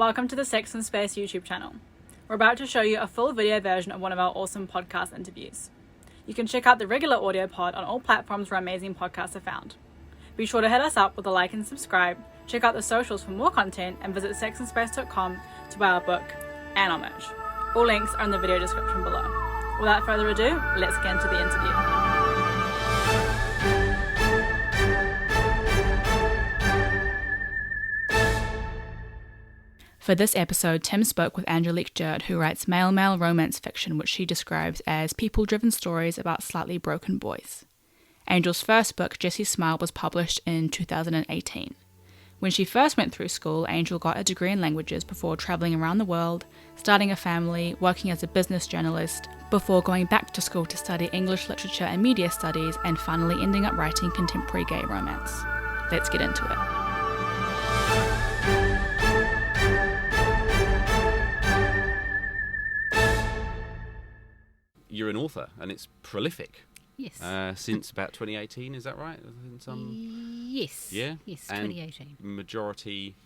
Welcome to the Sex and Space YouTube channel. We're about to show you a full video version of one of our awesome podcast interviews. You can check out the regular audio pod on all platforms where amazing podcasts are found. Be sure to hit us up with a like and subscribe, check out the socials for more content, and visit sexandspace.com to buy our book and our merch. All links are in the video description below. Without further ado, let's get into the interview. For this episode, Tim spoke with Angelique Jurd, who writes male-male romance fiction, which she describes as people-driven stories about slightly broken boys. Angel's first book, Jesse's Smile, was published in 2018. When she first went through school, Angel got a degree in languages before travelling around the world, starting a family, working as a business journalist, before going back to school to study English literature and media studies, and finally ending up writing contemporary gay romance. Let's get into it. You're an author, and it's prolific. Yes. Since about 2018, is that right? Yes. Yeah? Yes, And 2018. majority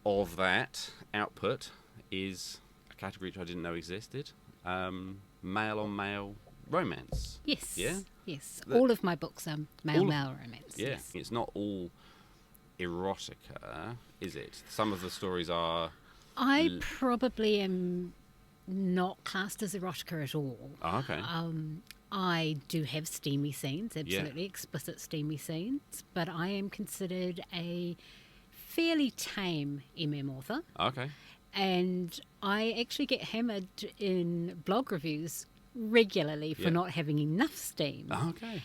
of that output is a category which I didn't know existed. Male-on-male romance. Yes. Yeah? Yes. All of my books are male-male romance. Yeah. Yes. It's not all erotica, is it? Some of the stories are... I probably am not classed as erotica at all. Oh, okay. I do have steamy scenes, absolutely explicit steamy scenes, but I am considered a fairly tame author. Okay. And I actually get hammered in blog reviews regularly for not having enough steam. Okay.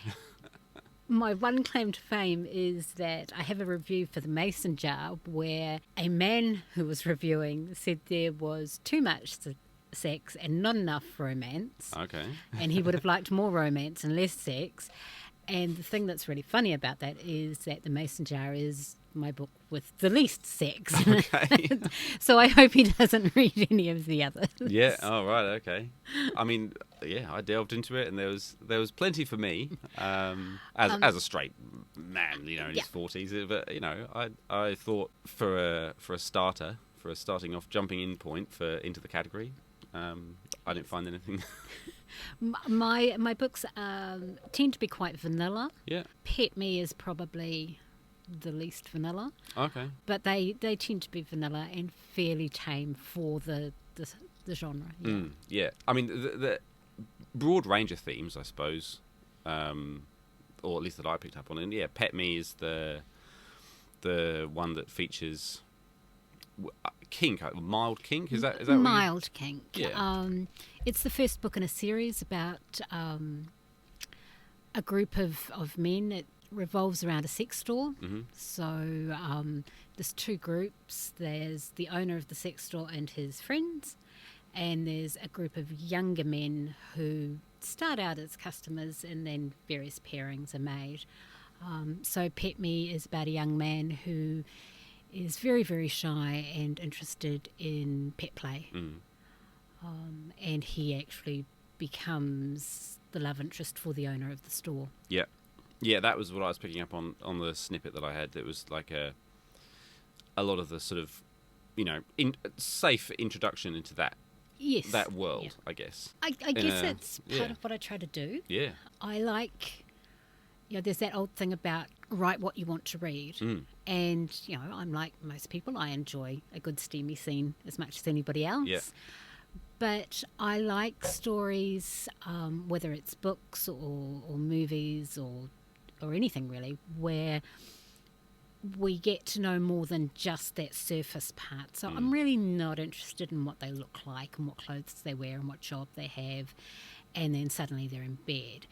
My one claim to fame is that I have a review for the Mason Jar where a man who was reviewing said there was too much sex and not enough romance. Okay. And he would have liked more romance and less sex. And the thing that's really funny about that is that the Mason Jar is my book with the least sex. Okay. So I hope he doesn't read any of the others. Yeah. Oh, right. Okay. I mean, yeah, I delved into it, and there was plenty for me as a straight man, in his 40s. But I thought for a starter, for a starting off jumping in point into the category, I didn't find anything. My books tend to be quite vanilla. Yeah. Pet Me is probably the least vanilla. Okay. But they tend to be vanilla and fairly tame for the genre. Yeah. Yeah. I mean, the broad range of themes, I suppose, or at least that I picked up on. And yeah, Pet Me is the one that features kink, mild kink. Is that mild kink? Yeah. It's the first book in a series about a group of men. It revolves around a sex store. Mm-hmm. So there's two groups. There's the owner of the sex store and his friends, and there's a group of younger men who start out as customers, and then various pairings are made. So Pet Me is about a young man who is very, very shy and interested in pet play. And he actually becomes the love interest for the owner of the store. Yeah. Yeah, that was what I was picking up on the snippet that I had. It was like a lot of the sort of, safe introduction into that world, I guess. I guess that's part of what I try to do. Yeah. I like, there's that old thing about write what you want to read. And, I'm like most people. I enjoy a good steamy scene as much as anybody else. Yeah. But I like stories, whether it's books or movies or anything really, where we get to know more than just that surface part. So I'm really not interested in what they look like and what clothes they wear and what job they have, and then suddenly they're in bed.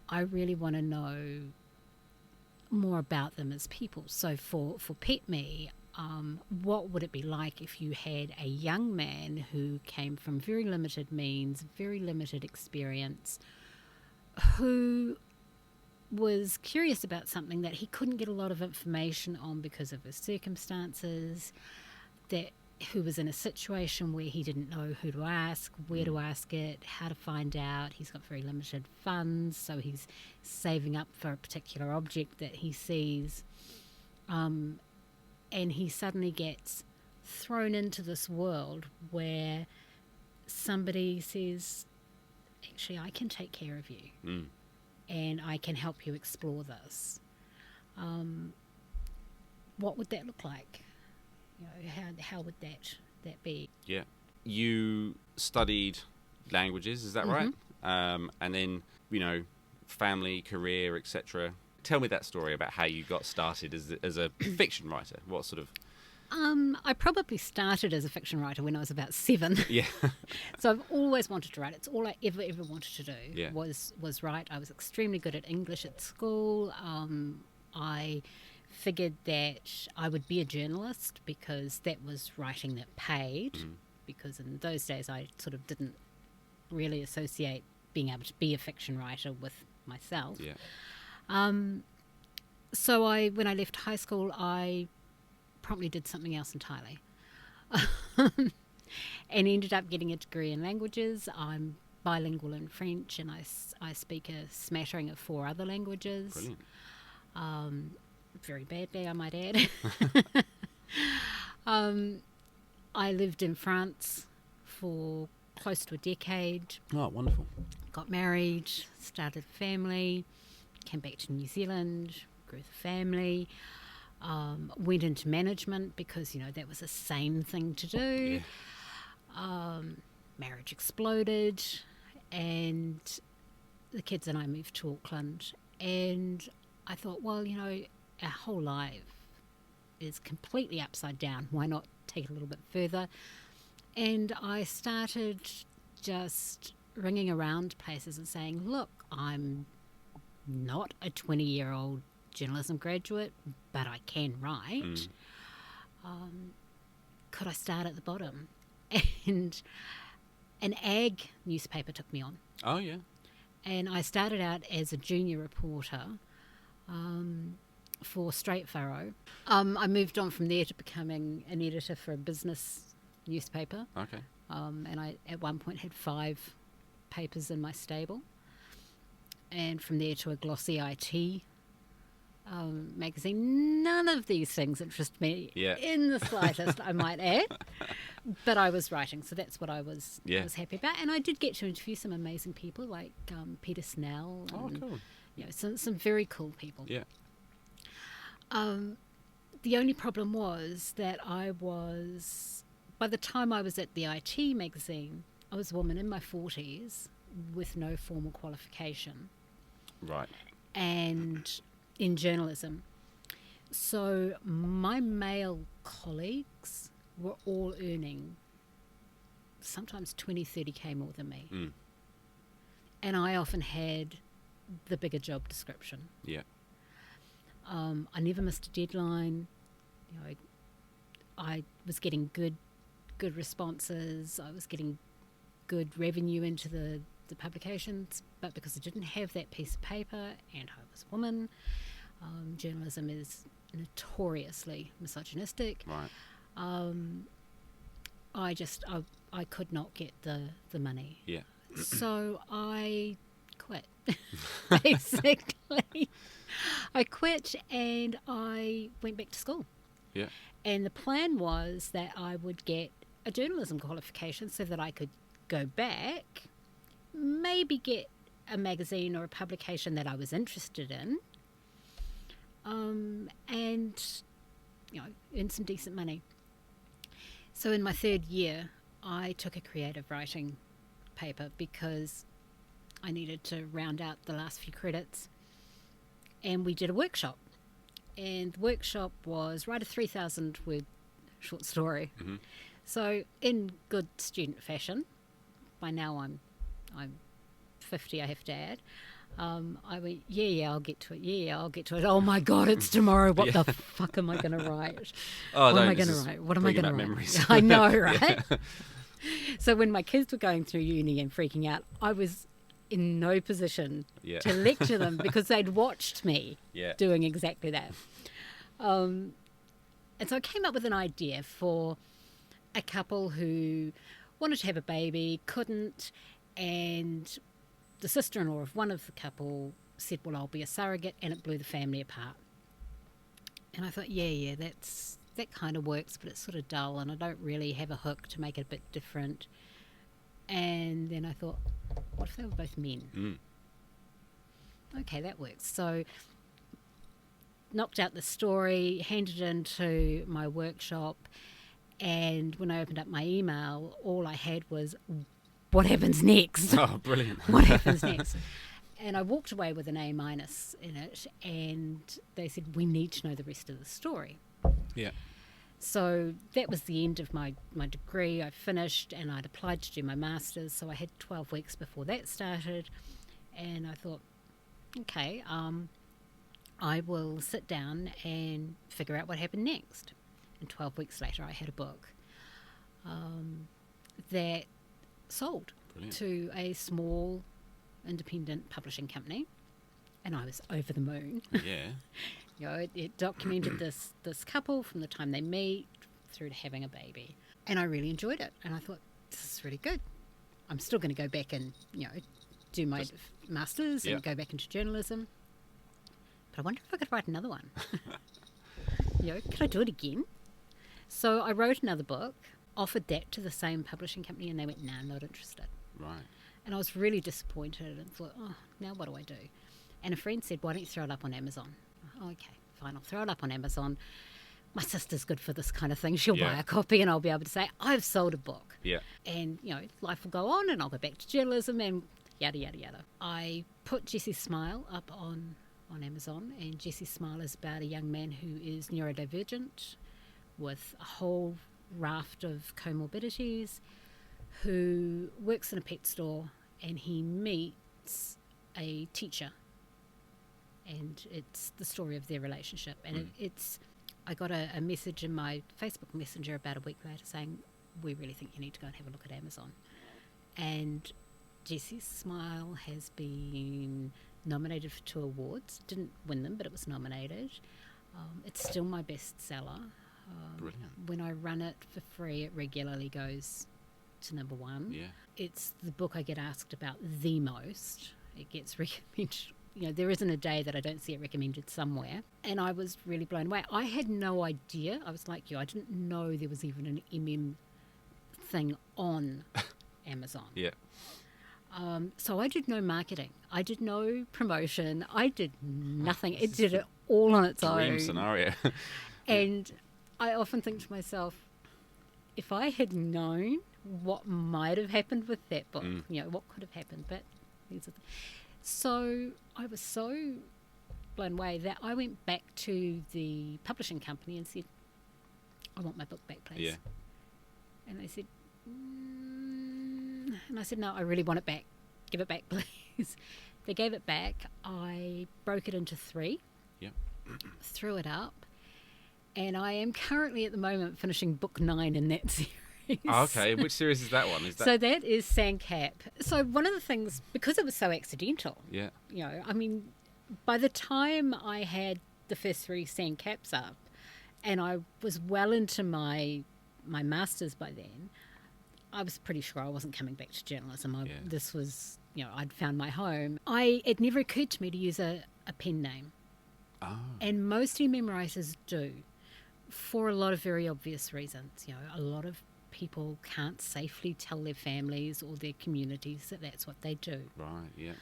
I really want to know more about them as people. So for Pet Me, what would it be like if you had a young man who came from very limited means, very limited experience, who was curious about something that he couldn't get a lot of information on because of his circumstances, who was in a situation where he didn't know who to ask, where to ask it, how to find out. He's got very limited funds, so he's saving up for a particular object that he sees. And he suddenly gets thrown into this world where somebody says, actually, I can take care of you and I can help you explore this. What would that look like? You know, how would that be? Yeah. You studied languages, is that right? And then, you know, family, career, etc. Tell me that story about how you got started as a fiction writer. What sort of... I probably started as a fiction writer when I was about 7. Yeah. So I've always wanted to write. It's all I ever wanted to do Yeah. was write. I was extremely good at English at school. I figured that I would be a journalist because that was writing that paid. Because in those days I sort of didn't really associate being able to be a fiction writer with myself. Yeah. So when I left high school, I promptly did something else entirely. And ended up getting a degree in languages. I'm bilingual in French, and I speak a smattering of 4 other languages. Brilliant. Very badly, I might add. I lived in France for close to a decade. Oh, wonderful. Got married, started a family, came back to New Zealand, grew the family, went into management because, you know, that was a sane thing to do. Yeah. Marriage exploded, and the kids and I moved to Auckland. And I thought, well, you know, our whole life is completely upside down. Why not take it a little bit further? And I started just ringing around places and saying, look, I'm not a 20-year-old journalism graduate, but I can write. Could I start at the bottom? And an ag newspaper took me on. Oh, yeah. And I started out as a junior reporter for Straight Furrow. I moved on from there to becoming an editor for a business newspaper. Okay. And I, at one point, had 5 papers in my stable. And from there to a glossy IT magazine. None of these things interest me in the slightest, I might add. But I was writing, so that's what I was happy about. And I did get to interview some amazing people like Peter Snell. And, cool. You know, some very cool people. Yeah. The only problem was that by the time I was at the IT magazine, I was a woman in my 40s with no formal qualification. Right. And in journalism. So my male colleagues were all earning sometimes 20, 30K more than me. And I often had the bigger job description. Yeah. I never missed a deadline. You know, I was getting good responses. I was getting good revenue into the publications, but because I didn't have that piece of paper and I was a woman, journalism is notoriously misogynistic. Right. I could not get the money. Yeah. So I quit, basically. I quit and I went back to school. Yeah. And the plan was that I would get a journalism qualification so that I could go back, maybe get a magazine or a publication that I was interested in, and, you know, earn some decent money. So in my 3rd year, I took a creative writing paper because I needed to round out the last few credits, and we did a workshop. And the workshop was write a 3,000 word short story. Mm-hmm. So in good student fashion, by now I'm 50, I have to add. I went, I'll get to it. I'll get to it. Oh my God, it's tomorrow. What the fuck am I going to write? Oh, what am I going to write? What am I going to write? Memories. I know, right? So when my kids were going through uni and freaking out, I was in no position to lecture them because they'd watched me doing exactly that. And so I came up with an idea for a couple who wanted to have a baby, couldn't, and the sister-in-law of one of the couple said, well, I'll be a surrogate, and it blew the family apart. And I thought, that's that kind of works, but it's sort of dull and I don't really have a hook to make it a bit different. And then I thought, what if they were both men? Okay, that works. So knocked out the story, handed it into my workshop, and when I opened up my email, all I had was, what happens next? Oh, brilliant. What happens next? And I walked away with an A- in it, and they said, we need to know the rest of the story. Yeah. So that was the end of my degree. I finished and I'd applied to do my master's, so I had 12 weeks before that started, and I thought, okay, I will sit down and figure out what happened next. And 12 weeks later, I had a book that sold Brilliant. to a small independent publishing company, and I was over the moon. Yeah. You know, it documented this couple from the time they meet through to having a baby, and I really enjoyed it. And I thought, this is really good. I'm still going to go back and, you know, do my master's and go back into journalism. But I wonder if I could write another one. You know, could I do it again? So I wrote another book, offered that to the same publishing company, and they went, nah, not interested. Right. And I was really disappointed and thought, oh, now what do I do? And a friend said, why don't you throw it up on Amazon? Oh, okay, fine, I'll throw it up on Amazon. My sister's good for this kind of thing. She'll buy a copy and I'll be able to say, I've sold a book. Yeah. And, you know, life will go on and I'll go back to journalism and yada, yada, yada. I put Jesse's Smile up on Amazon, and Jesse's Smile is about a young man who is neurodivergent with a whole raft of comorbidities, who works in a pet store, and he meets a teacher, and it's the story of their relationship. And I got a message in my Facebook Messenger about a week later saying, we really think you need to go and have a look at Amazon. And Jesse's Smile has been nominated for 2 awards. Didn't win them, but it was nominated. It's still my bestseller. Brilliant. When I run it for free, it regularly goes to number 1. Yeah. It's the book I get asked about the most. It gets recommended. You know, there isn't a day that I don't see it recommended somewhere. And I was really blown away. I had no idea. I was like you. I didn't know there was even an thing on Amazon. Yeah. So I did no marketing. I did no promotion. I did nothing. It did it all on its own. Dream scenario. And I often think to myself, if I had known what might have happened with that book, you know, what could have happened, but these are so I was so blown away that I went back to the publishing company and said, I want my book back, please. Yeah. And they said, and I said, no, I really want it back. Give it back, please. They gave it back. I broke it into 3. Yeah. Threw it up. And I am currently at the moment finishing book 9 in that series. Oh, okay. Which series is that one? So that is Sandcap. So one of the things, because it was so accidental, Yeah. you know, I mean, by the time I had the first 3 Sandcaps up, and I was well into my master's by then, I was pretty sure I wasn't coming back to journalism. This was, you know, I'd found my home. It never occurred to me to use a pen name. Oh. And most email writers do, for a lot of very obvious reasons. You know, a lot of people can't safely tell their families or their communities that that's what they do. Right, yeah.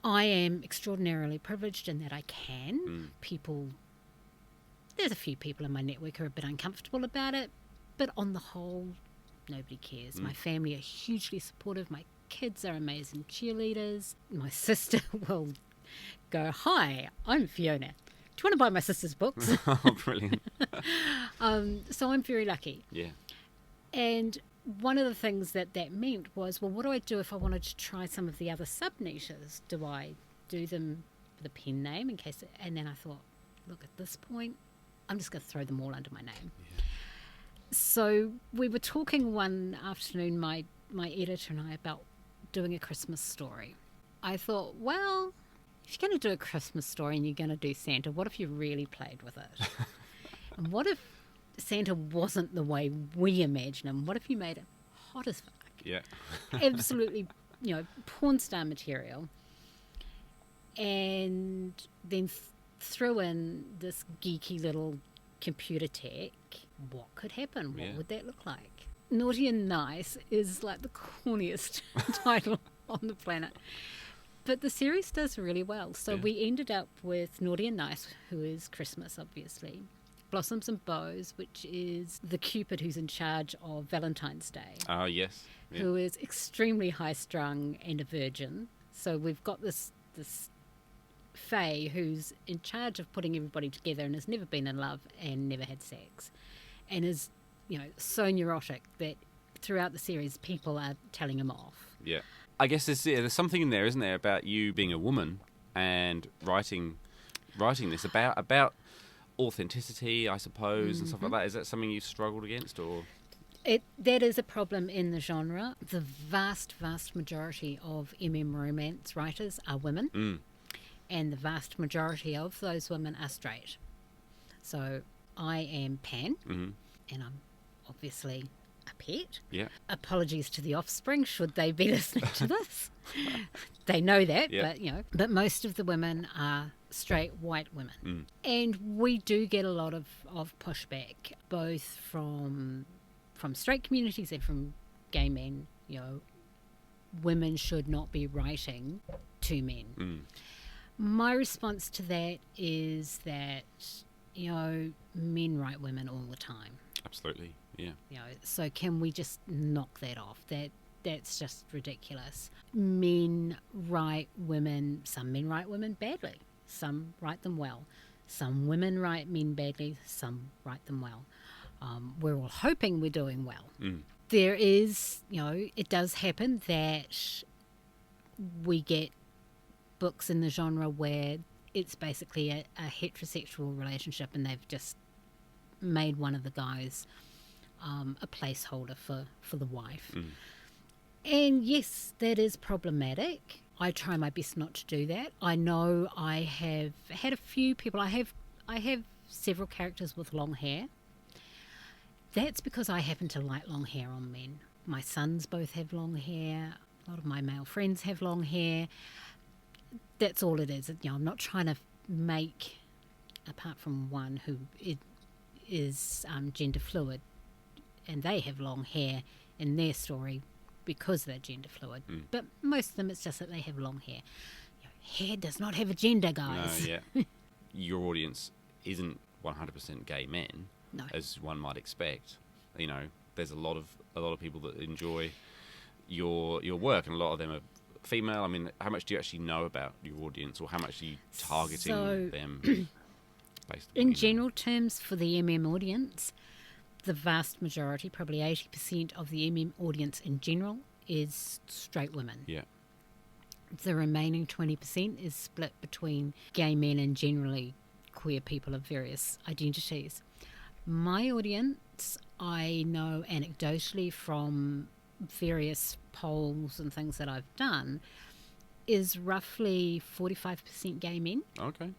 I am extraordinarily privileged in that I can. There's a few people in my network who are a bit uncomfortable about it, but on the whole, nobody cares. My family are hugely supportive. My kids are amazing cheerleaders. My sister will go, hi, I'm Fiona. Do you want to buy my sister's books? Oh, brilliant. So I'm very lucky. Yeah. And one of the things that meant was, well, what do I do if I wanted to try some of the other sub-niches? Do I do them with a pen name in case... And then I thought, look, at this point, I'm just going to throw them all under my name. Yeah. So we were talking one afternoon, my editor and I, about doing a Christmas story. I thought, well, if you're going to do a Christmas story and you're going to do Santa, what if you really played with it? And what if Santa wasn't the way we imagine him? What if you made it hot as fuck? Yeah. Absolutely, you know, porn star material. And then threw in this geeky little computer tech, what could happen? What would that look like? Naughty and Nice is like the corniest title on the planet. But the series does really well. So we ended up with Naughty and Nice, who is Christmas, obviously. Blossoms and Bows, which is the Cupid who's in charge of Valentine's Day. Oh, yes. Yeah. Who is extremely high-strung and a virgin. So we've got this Faye who's in charge of putting everybody together and has never been in love and never had sex. And is, so neurotic that throughout the series people are telling him off. Yeah. I guess there's something in there, isn't there, about you being a woman and writing this about authenticity, I suppose, and stuff like that. Is that something you've struggled against, or? That is a problem in the genre. The vast, vast majority of romance writers are women, and the vast majority of those women are straight. So I am pan, and I'm obviously a pet. Yeah. Apologies to the offspring should they be listening to this. They know that, but most of the women are straight white women. And we do get a lot of pushback, both from straight communities and from gay men. Women should not be writing to men. My response to that is that, men write women all the time. Absolutely, yeah. So can we just knock that off? That's just ridiculous. Men write women, some men write women badly. Some write them well. Some women write men badly. Some write them well. We're all hoping we're doing well. There is, it does happen that we get books in the genre where it's basically a heterosexual relationship and they've just made one of the guys a placeholder for the wife. And yes, that is problematic. I try my best not to do that. I know I have had a few people. I have several characters with long hair. That's because I happen to like long hair on men. My sons both have long hair. A lot of my male friends have long hair. That's all it is. I'm not trying to make, apart from one who is gender fluid, and they have long hair in their story because they're gender fluid. But most of them, it's just that they have long hair. Hair does not have a gender, guys. No, yeah. Your audience isn't 100% gay men, as one might expect. There's a lot of people that enjoy your work, and a lot of them are female. I mean, how much do you actually know about your audience, or how much are you targeting them? In general terms, for the audience, the vast majority, probably 80% of the audience in general, is straight women. Yeah. The remaining 20% is split between gay men and generally queer people of various identities. My audience, I know anecdotally from various polls and things that I've done, is roughly 45% gay men. Okay.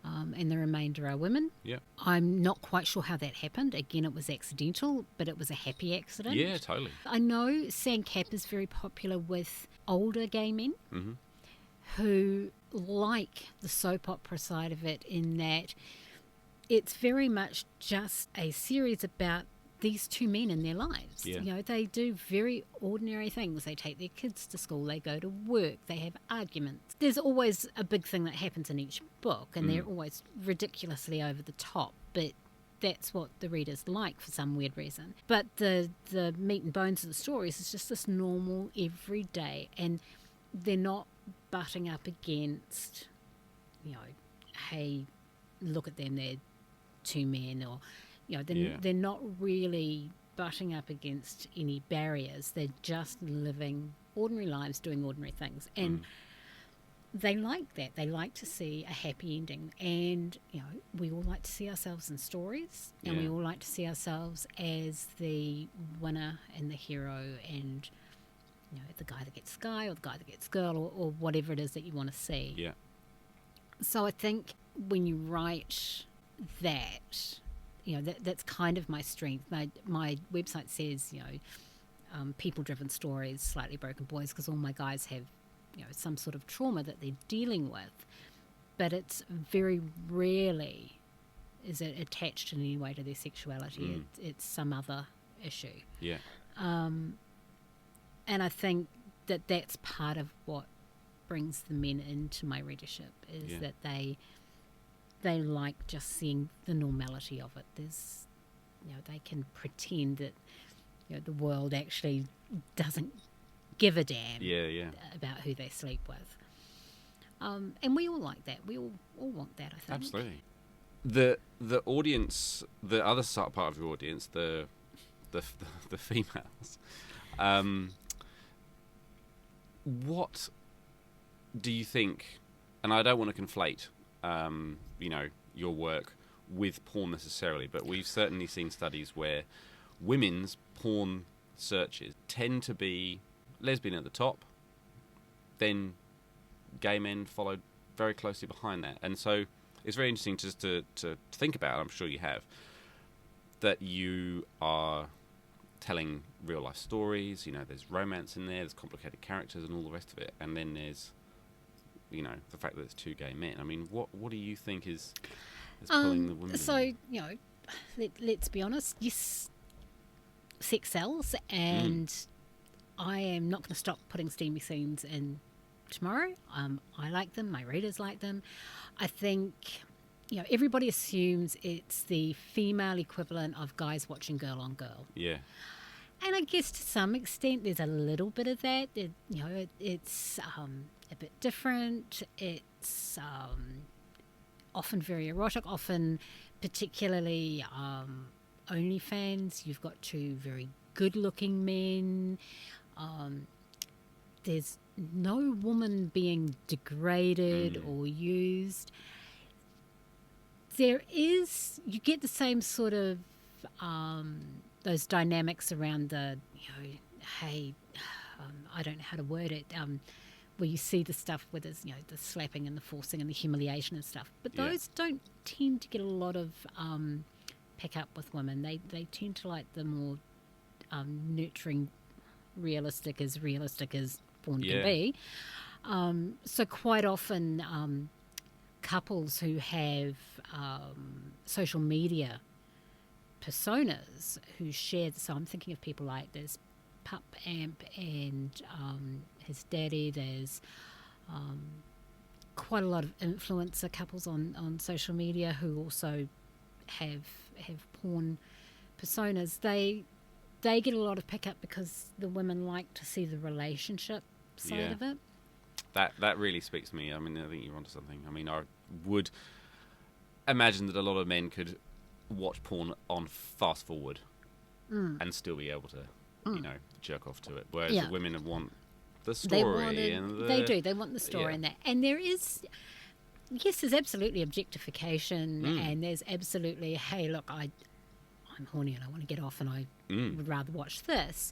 And the remainder are women. Yeah. I'm not quite sure how that happened. Again, it was accidental, but it was a happy accident. Yeah, totally. I know Sandcap is very popular with older gay men who like the soap opera side of it, in that it's very much just a series about these two men in their lives. Yeah. They do very ordinary things. They take their kids to school, they go to work, they have arguments. There's always a big thing that happens in each book, and they're always ridiculously over the top, but that's what the readers like for some weird reason. But the meat and bones of the stories is just this normal everyday, and they're not butting up against, hey, look at them, they're two men, or they're not really butting up against any barriers. They're just living ordinary lives, doing ordinary things. And they like that. They like to see a happy ending. And, we all like to see ourselves in stories, and we all like to see ourselves as the winner and the hero, and, the guy that gets guy or the guy that gets girl, or whatever it is that you want to see. Yeah. So I think when you write that, that's kind of my strength. My website says, people-driven stories, slightly broken boys, because all my guys have, some sort of trauma that they're dealing with. But it's very rarely is it attached in any way to their sexuality. It's some other issue. Yeah. And I think that that's part of what brings the men into my readership, is that they like just seeing the normality of it. There's, they can pretend that, the world actually doesn't give a damn about who they sleep with. And we all like that. We all want that, I think. Absolutely. The audience, the other part of your audience, the females, what do you think? And I don't want to conflate, your work with porn necessarily, but we've certainly seen studies where women's porn searches tend to be lesbian at the top, then gay men followed very closely behind that. And so it's very interesting just to think about, I'm sure you have, that you are telling real life stories, there's romance in there, there's complicated characters and all the rest of it, and then there's the fact that it's two gay men. I mean, what do you think is pulling the women so in? let's be honest, yes, sex sells, and I am not going to stop putting steamy scenes in tomorrow. I like them, my readers like them. I think everybody assumes it's the female equivalent of guys watching girl on girl. Yeah. And I guess to some extent there's a little bit of that. It's a bit different. It's often very erotic, often particularly OnlyFans. You've got two very good-looking men. There's no woman being degraded or used. You get the same sort of those dynamics around the, hey, I don't know how to word it, where you see the stuff where there's, the slapping and the forcing and the humiliation and stuff. But those don't tend to get a lot of pick up with women. They tend to like the more nurturing, realistic as porn can be. So quite often couples who have social media personas who share, so I'm thinking of people like there's Pup Amp and his daddy, there's quite a lot of influencer couples on social media who also have porn personas. They get a lot of pickup because the women like to see the relationship side of it. That really speaks to me. I mean, I think you're onto something. I mean, I would imagine that a lot of men could watch porn on fast forward and still be able to, jerk off to it. Whereas the women want the story. They do. They want the story in that. And there is, yes, there's absolutely objectification, and there's absolutely, hey, look, I'm horny and I want to get off and I would rather watch this.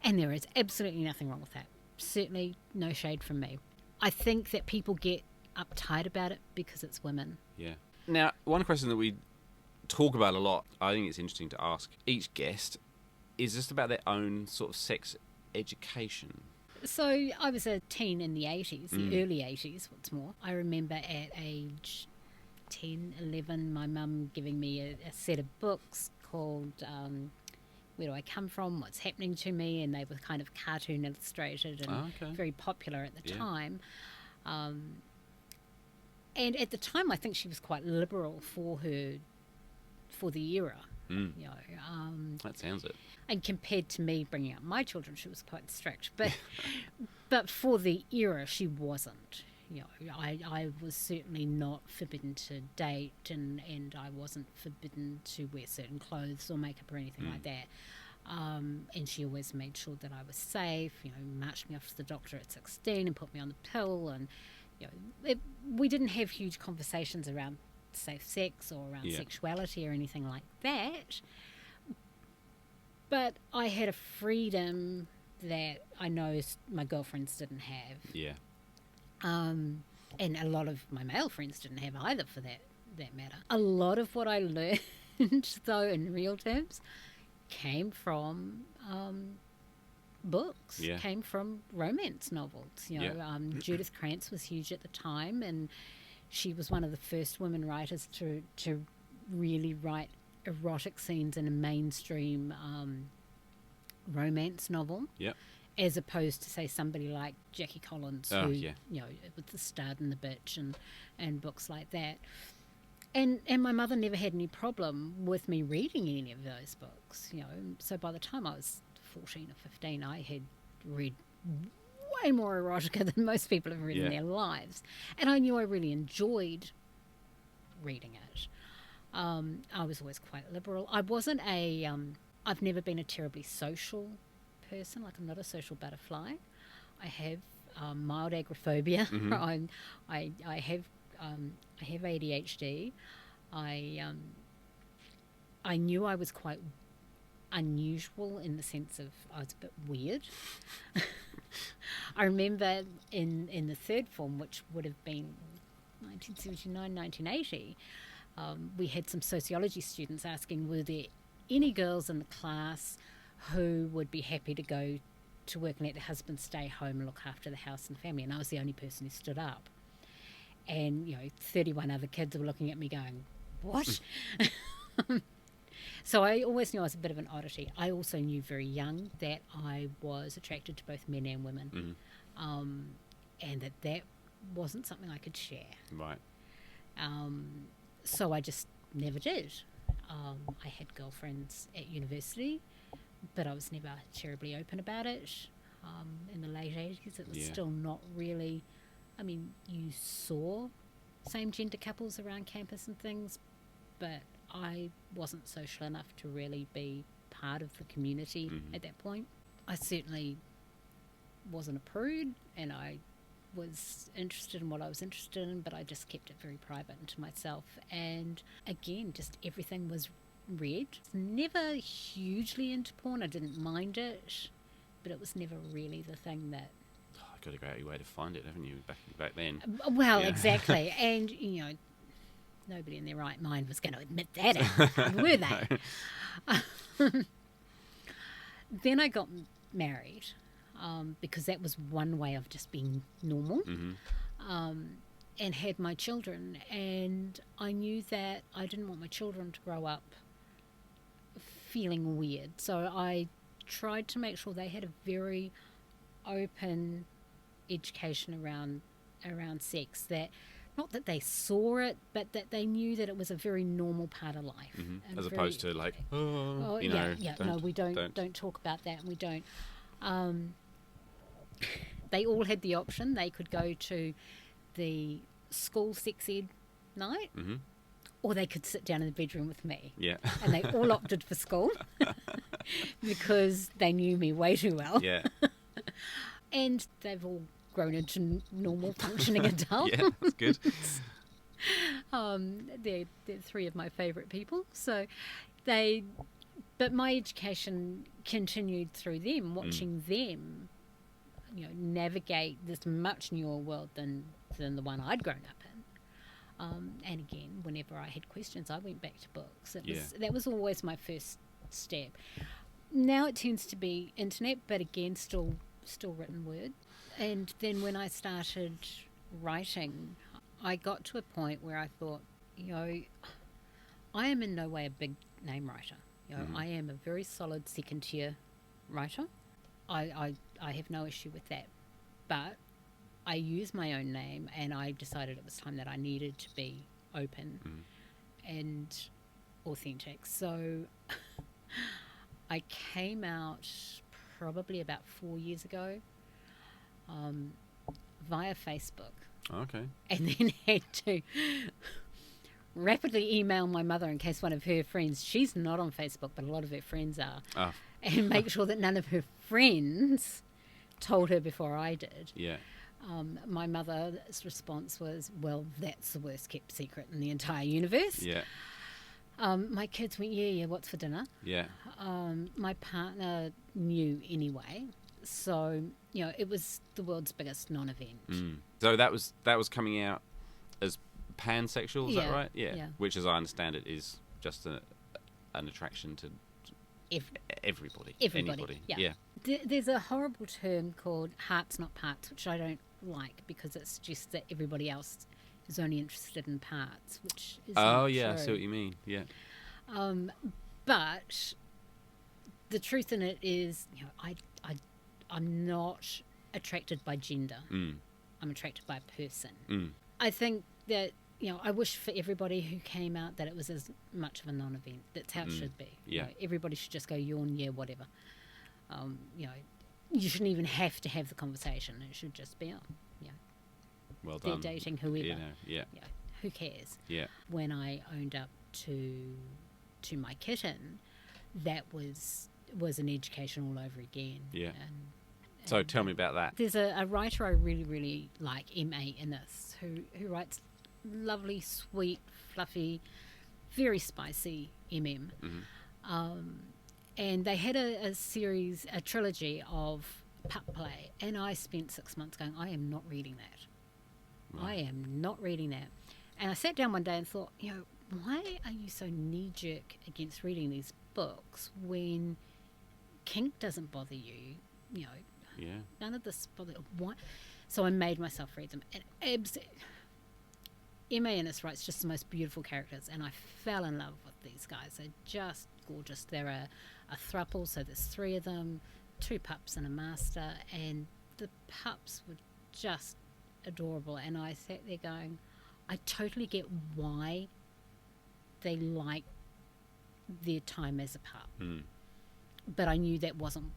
And there is absolutely nothing wrong with that. Certainly no shade from me. I think that people get uptight about it because it's women. Yeah. Now, one question that we talk about a lot, I think it's interesting to ask each guest, is just about their own sort of sex education. So I was a teen in the 80s, the early 80s, what's more. I remember at age 10, 11, my mum giving me a set of books called Where Do I Come From, What's Happening to Me, and they were kind of cartoon illustrated and very popular at the time. And at the time, I think she was quite liberal for the era. That sounds it. And compared to me bringing up my children, she was quite strict. But for the era, she wasn't. I was certainly not forbidden to date, and I wasn't forbidden to wear certain clothes or makeup or anything like that. And she always made sure that I was safe. Marched me off to the doctor at 16 and put me on the pill, and we didn't have huge conversations around safe sex or around sexuality or anything like that. But I had a freedom that I know my girlfriends didn't have. Yeah. And a lot of my male friends didn't have either, for that matter. A lot of what I learned, though, in real terms, came from books, came from romance novels. Judith Krantz was huge at the time, and she was one of the first women writers to really write erotic scenes in a mainstream romance novel. Yep. As opposed to, say, somebody like Jackie Collins, who, you know, with The Stud and the Bitch and books like that. And my mother never had any problem with me reading any of those books, you know. So by the time I was 14 or 15, I had read way more erotica than most people have read in their lives. And I knew I really enjoyed reading it. I was always quite liberal. I wasn't I've never been a terribly social person. Like, I'm not a social butterfly. I have mild agoraphobia. Mm-hmm. I have ADHD. I knew I was quite unusual in the sense of I was a bit weird. I remember in the third form, which would have been 1979, 1980, we had some sociology students asking, were there any girls in the class who would be happy to go to work and let their husband stay home and look after the house and family? And I was the only person who stood up. And, you know, 31 other kids were looking at me going, what? So I always knew I was a bit of an oddity. I also knew very young that I was attracted to both men and women. And that wasn't something I could share. Right. So I just never did. I had girlfriends at university, but I was never terribly open about it. In the late 80s, it was still not really... I mean, you saw same-gender couples around campus and things, but I wasn't social enough to really be part of the community at that point. I certainly wasn't a prude, and I was interested in what I was interested in, but I just kept it very private and to myself. And again, just everything was read. Never hugely into porn. I didn't mind it, but it was never really the thing that... Got to go out your way to find it, haven't you, back then? Well, exactly. And, you know, nobody in their right mind was going to admit that, were they? Then I got married, because that was one way of just being normal, and had my children. And I knew that I didn't want my children to grow up feeling weird. So I tried to make sure they had a very open education around sex, that not that they saw it, but that they knew that it was a very normal part of life, as opposed to like, no, we don't talk about that, and we don't. They all had the option. They could go to the school sex ed night, or they could sit down in the bedroom with me. Yeah, and they all opted for school because they knew me way too well. Yeah. And they've all grown into normal functioning adults. Yeah, that's good. They're three of my favourite people. So but my education continued through them, watching them, you know, navigate this much newer world than the one I'd grown up in. And again, whenever I had questions, I went back to books. That was always my first step. Now it tends to be internet, but again, still written word. And then when I started writing, I got to a point where I thought, you know, I am in no way a big name writer. You know, I am a very solid second tier writer. I have no issue with that. But I use my own name, and I decided it was time that I needed to be open and authentic. So I came out probably about 4 years ago, via Facebook. Okay. And then had to rapidly email my mother in case one of her friends, she's not on Facebook, but a lot of her friends are, and make sure that none of her friends told her before I did. Yeah. My mother's response was, well, that's the worst kept secret in the entire universe. Yeah. My kids went, yeah, what's for dinner? Yeah. My partner knew anyway. So, you know, it was the world's biggest non-event. So that was coming out as pansexual, is that right? Yeah. Which, as I understand it, is just an attraction to everybody. Anybody. Yeah. There's a horrible term called hearts not parts, which I don't like because it suggests that everybody else is only interested in parts, which is Oh, not yeah, true. I see what you mean. Yeah. But the truth in it is, I'm not attracted by gender. I'm attracted by a person. I think that, I wish for everybody who came out that it was as much of a non-event. That's how it should be. Yeah. Everybody should just go, yawn, yeah, whatever. You shouldn't even have to have the conversation. It should just be, Well they're done. dating whoever. Yeah. Who cares? Yeah. When I owned up to my kitten, that was an education all over again. Yeah. So tell me about that. There's a writer I really, really like, M.A. Innes, who writes lovely, sweet, fluffy, very spicy MM. And they had a series, a trilogy of pup play, and I spent 6 months going, I am not reading that. Right. I am not reading that. And I sat down one day and thought, why are you so knee-jerk against reading these books when kink doesn't bother you? Yeah. None of this bother. Why? So I made myself read them. And Emma Ennis writes just the most beautiful characters, and I fell in love with these guys. They're just gorgeous. They're a throuple, so there's 3 of them, 2 pups and a master, and the pups were just adorable. And I sat there going, I totally get why they like their time as a pup. But I knew that wasn't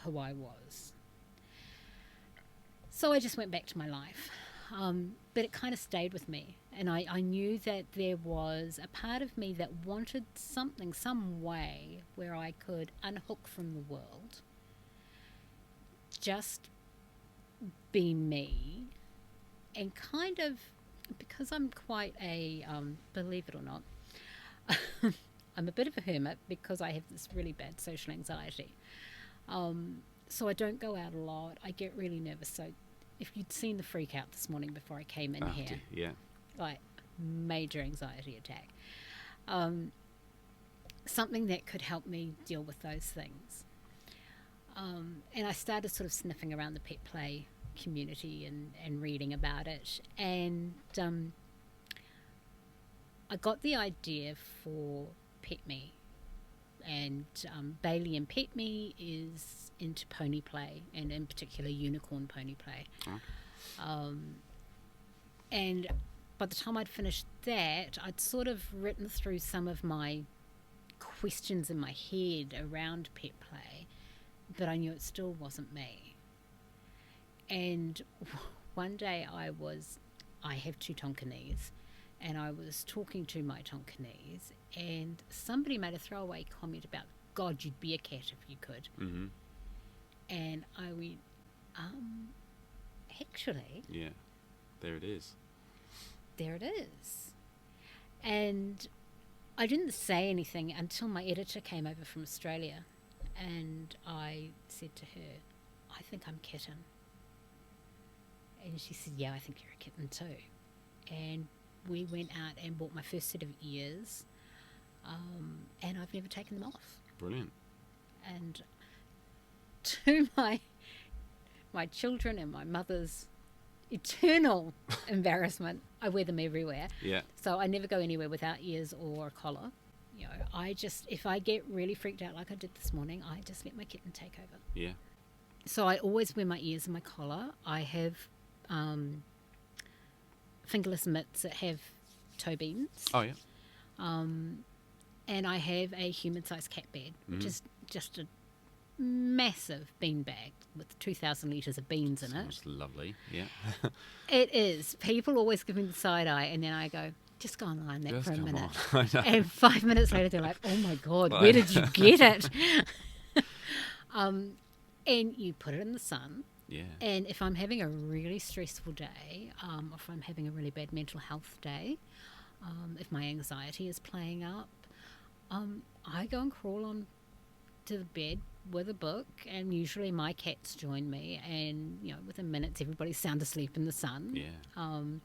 who I was. So I just went back to my life. But it kind of stayed with me. And I knew that there was a part of me that wanted something, some way where I could unhook from the world, just be me, and kind of, because I'm quite a, believe it or not, I'm a bit of a hermit because I have this really bad social anxiety. So I don't go out a lot. I get really nervous. So if you'd seen the freak out this morning before I came in here, yeah, like major anxiety attack, something that could help me deal with those things. And I started sort of sniffing around the pet play community and reading about it. And I got the idea for Pet Me. And Bailey and Pet Me is into pony play, and in particular unicorn pony play. And by the time I'd finished that, I'd sort of written through some of my questions in my head around pet play, but I knew it still wasn't me. And one day I have 2 Tonkinese, and I was talking to my Tonkinese, and somebody made a throwaway comment about, God, you'd be a cat if you could. And I went, actually... Yeah, there it is. There it is. And I didn't say anything until my editor came over from Australia, and I said to her, I think I'm kitten. And she said, yeah, I think you're a kitten too. And we went out and bought my first set of ears, and I've never taken them off. Brilliant. And to my children and my mother's eternal embarrassment, I wear them everywhere. Yeah. So I never go anywhere without ears or a collar. If I get really freaked out like I did this morning, I just let my kitten take over. Yeah. So I always wear my ears and my collar. I have fingerless mitts that have toe beans. Oh, yeah. And I have a human-sized cat bed, which is just a massive bean bag with 2,000 litres of beans in it. That's lovely, yeah. It is. People always give me the side eye, and then I go, just go and lie on that Just for a come minute. on. I know. And 5 minutes later, they're like, oh my God, where did you get it? And you put it in the sun. Yeah. And if I'm having a really stressful day, or if I'm having a really bad mental health day, if my anxiety is playing up, I go and crawl on to the bed with a book, and usually my cats join me, and within minutes everybody's sound asleep in the sun. Yeah. And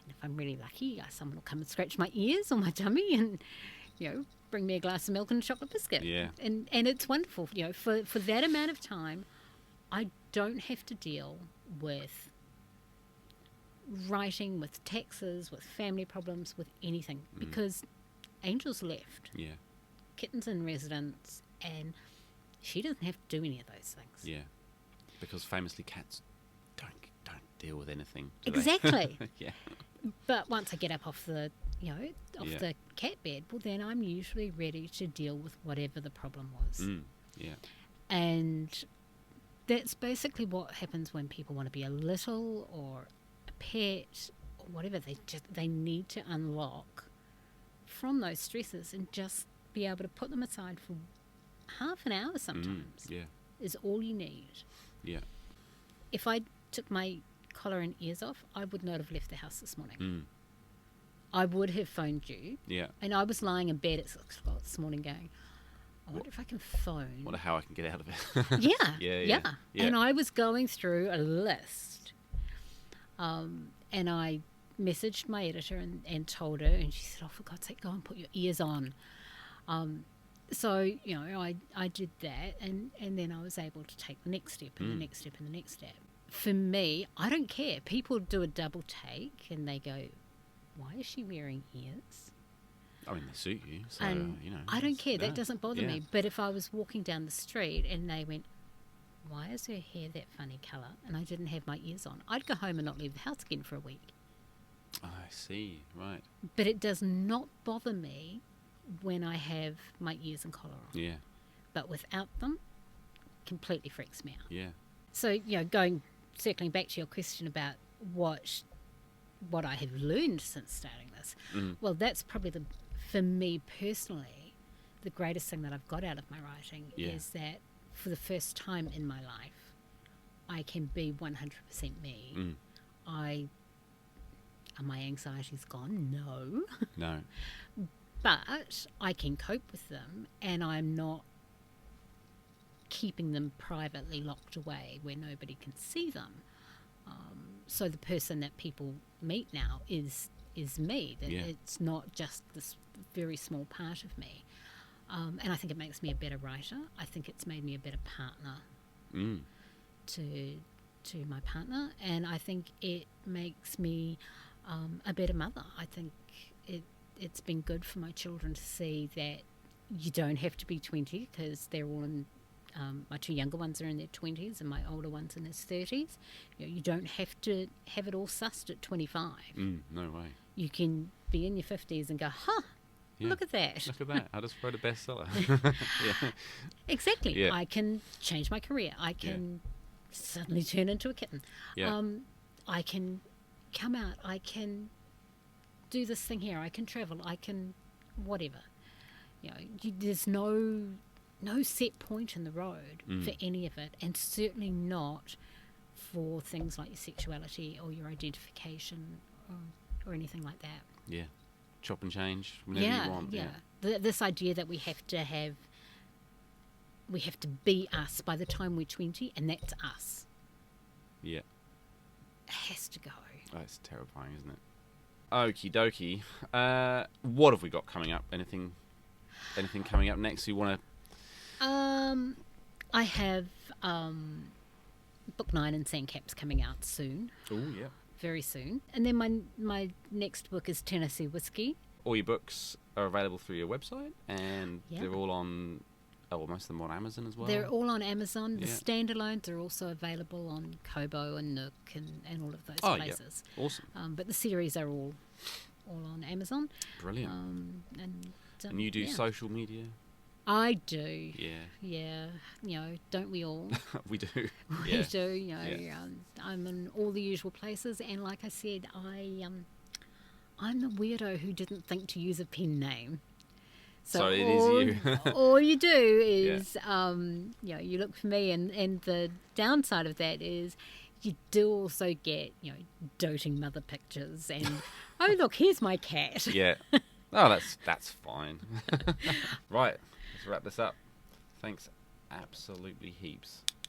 if I'm really lucky, someone will come and scratch my ears or my tummy and bring me a glass of milk and a chocolate biscuit. Yeah. And it's wonderful. For that amount of time, I don't have to deal with writing, with taxes, with family problems, with anything, because Angel's left. Yeah. Kitten's in residence, and she doesn't have to do any of those things. Yeah. Because famously cats don't deal with anything. Do Exactly. They? Yeah. But once I get up off the Yeah. the cat bed, well, then I'm usually ready to deal with whatever the problem was. Yeah. And that's basically what happens when people want to be a little or a pet or whatever. They need to unlock from those stresses and just be able to put them aside for half an hour sometimes. Yeah. Is all you need. Yeah. If I took my collar and ears off, I would not have left the house this morning. I would have phoned you. Yeah. And I was lying in bed at 6 o'clock this morning going, I wonder if I can phone. Wonder how I can get out of it. Yeah. And I was going through a list. And I messaged my editor and told her, and she said, oh, for God's sake, go and put your ears on. So, I did that, and then I was able to take the next step and the next step and the next step. For me, I don't care. People do a double take and they go, why is she wearing ears? I mean, they suit you, so, And I don't care. That doesn't bother me. But if I was walking down the street and they went, why is her hair that funny colour? And I didn't have my ears on, I'd go home and not leave the house again for a week. I see, right. But it does not bother me when I have my ears and collar on. Yeah. But without them, completely freaks me out. Yeah. So, circling back to your question about what I have learned since starting this, well, that's probably for me personally, the greatest thing that I've got out of my writing is that for the first time in my life, I can be 100% me. Are my anxieties gone? No. No. But I can cope with them, and I'm not keeping them privately locked away where nobody can see them. So the person that people meet now is me. It's not just this very small part of me. And I think it makes me a better writer. I think it's made me a better partner to my partner, and I think it makes me a better mother. I think it's been good for my children to see that you don't have to be 20, because they're all in, my two younger ones are in their 20s and my older one's in his 30s. You don't have to have it all sussed at 25. No way. You can be in your 50s and go, look at that. Look at that. I just wrote a bestseller. Yeah. Exactly. Yeah. I can change my career. I can suddenly turn into a kitten. Yeah. I can come out. I can do this thing here. I can travel. I can whatever. There's no set point in the road for any of it, and certainly not for things like your sexuality or your identification or anything like that. Yeah. Chop and change whenever you want. Yeah. This idea that we have to be us by the time we're 20, and that's us. Yeah. It has to go. That's terrifying, isn't it? Okie dokie. What have we got coming up? Anything coming up next you want to... I have Book 9 and Sandcaps coming out soon. Oh, yeah. Very soon. And then my next book is Tennessee Whiskey. All your books are available through your website, and they're all on... Oh, most of them on Amazon as well? They're all on Amazon. The Yeah. standalones are also available on Kobo and Nook and all of those places. Yeah. Awesome. But the series are all on Amazon. Brilliant. And you do social media? I do. Yeah. Yeah. Don't we all? We do. We do. I'm in all the usual places, and like I said, I'm the weirdo who didn't think to use a pen name. So it is you. All you do is, you look for me, and the downside of that is you do also get, doting mother pictures, and oh look, here's my cat. Yeah. Oh, that's fine. Right, let's wrap this up. Thanks absolutely heaps.